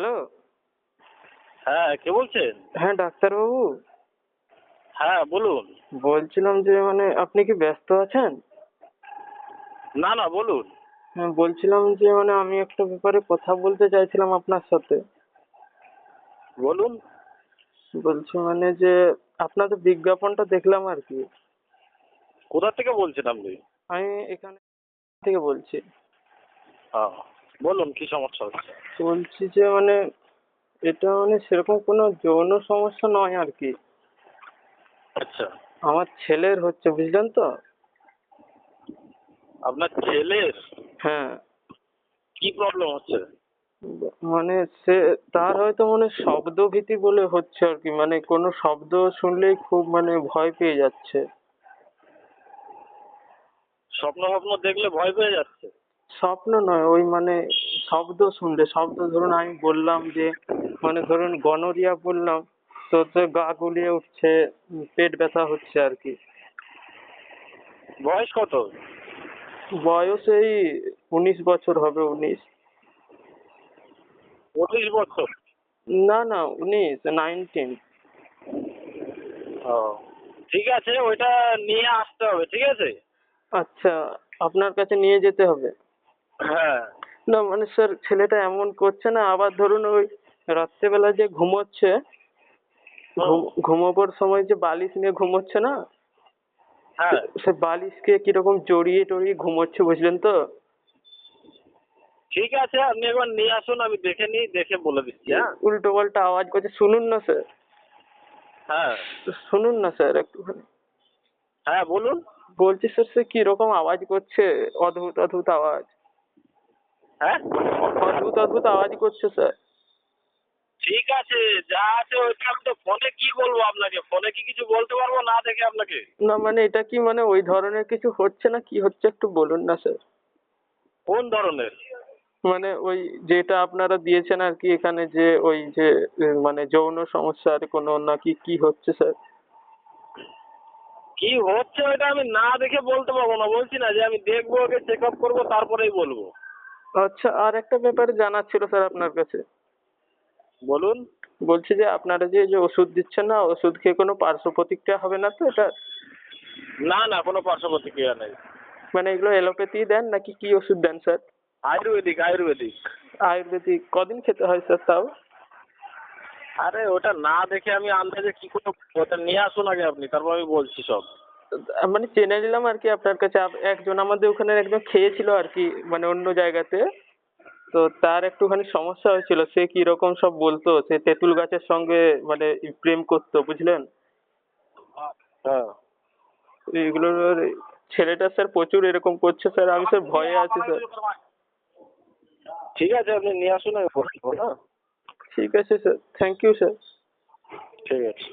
Hello. হ্যাঁ, কে বলছেন? হ্যাঁ, ডাক্তারবাবু। হ্যাঁ, বলুন। বলছিলাম যে আপনি কি ব্যস্ত আছেন? না, না, বলুন। হ্যাঁ, বলছিলাম যে আমি একটা ব্যাপারে কথা বলতে চাইছিলাম আপনার সাথে। বলুন। বলছি যে আপনাদের বিজ্ঞাপনটা দেখলাম আরকি। কোথা থেকে বলছেন আপনি? আমি এখানে থেকে বলছি। হ্যাঁ, বলুন কি সমস্যা হচ্ছে? বলছি যে এটা সেরকম কোনো যৌন সমস্যা নয় আরকি। আচ্ছা, আমার ছেলের হচ্ছে, বুঝলেন তো? আপনার ছেলের হ্যাঁ। কি প্রবলেম হচ্ছে? সে তার হয়তো শব্দভীতি বলে হচ্ছে আরকি। কোনো শব্দ শুনলেই খুব ভয় পেয়ে যাচ্ছে। স্বপ্ন দেখলে ভয় পেয়ে যাচ্ছে? স্বপ্ন নয়, ওই শব্দ শুনলে, শব্দ ধরুন আমি বললাম যে ধরুন গনোরিয়া বললাম, তো গা গুলিয়ে উঠছে, পেট ব্যথা হচ্ছে আরকি। বয়স কত? বয়স এই 19 বছর হবে, 19। 25 বছর? না, না, 19। ও, ঠিক আছে, ওইটা নিয়ে আসতে হবে, ঠিক আছে? আচ্ছা, আপনার কাছে নিয়ে যেতে হবে? হ্যাঁ। না স্যার, ছেলেটা এমন করছে না, আবার ধরুন ওই রাত্রেবেলা যে ঘুমোচ্ছে, হুম। ঘুমোবার সময় যে বালিশ নিয়ে ঘুমোচ্ছে না, হ্যাঁ, সে বালিশকে কিরকম জড়িয়ে টড়িয়ে ঘুমোচ্ছে, বুঝলেন তো? ঠিক আছে, আপনি একবার নিয়ে আসুন, আমি দেখে নিই, দেখে বলে দিচ্ছি, হ্যাঁ? উল্টো পাল্টা আওয়াজ করছে, শুনুন না স্যার। হ্যাঁ, শুনুন না স্যার একটুখানি। হ্যাঁ, বলুন। বলছি স্যার, সে কিরকম আওয়াজ করছে, অদ্ভুত অদ্ভুত আওয়াজ। হ্যাঁ? অদ্ভুত অদ্ভুত আওয়াজ করছে স্যার। ঠিক আছে, যা আছে ওইটা আমি তো ফোনে কি বলবো আপনাকে? ফোনে কি কিছু বলতে পারবো না দেখে আপনাকে? না এটা কি ওই ধরনের কিছু হচ্ছে না, কি হচ্ছে একটু বলুন না স্যার। কোন ধরনের? ওই যেটা আপনারা দিয়েছেন আর কি, এখানে যে ওই যে যৌন সমস্যার কোনো নাকি কি হচ্ছে স্যার? কি হচ্ছে ওইটা আমি না দেখে বলতে পারবো না, বলছি না যে আমি দেখবো, ওকে চেক আপ করবো, তারপরেই বলবো। আচ্ছা, আর একটা ব্যাপারে জানার ছিল স্যার আপনার কাছে। বলুন। বলছি যে আপনারা যে ওষুধ দিচ্ছেন না, ওষুধ খেয়ে কোনো পার্শ্ব প্রতিক্রিয়া হবে না তো এটা? না, না, কোনো পার্শ্ব প্রতিক্রিয়া নেই। এগুলো এলোপ্যাথি দেন নাকি কি ওষুধ দেন স্যার? আয়ুর্বেদিক, আয়ুর্বেদিক। আয়ুর্বেদিক কদিন খেতে হয় স্যার তাও? আরে ওটা না দেখে আমি আন্দাজে কি করে বলবো? ওটা নিয়ে আসুন আগে আপনি, তারপর আমি বলছি সব। জেনে নিলাম আর কি আপনার কাছে। একজন আমাদের ওখানে একজন খেয়েছিল আর কি, অন্য জায়গাতে। তো তার একটুখানি সমস্যা হয়েছিল, সে কি রকম সব বলতো, সে তেঁতুল গাছের সঙ্গে প্রেম করতো, বুঝলেন? হ্যাঁ। এগুলোর ছেলেটা স্যার প্রচুর এরকম করছে স্যার, আমি স্যার ভয়ে আছি স্যার। ঠিক আছে, আপনি নিয়ে আসুন, আমি বলবো, হ্যাঁ? ঠিক আছে স্যার, থ্যাংক ইউ স্যার। ঠিক আছে।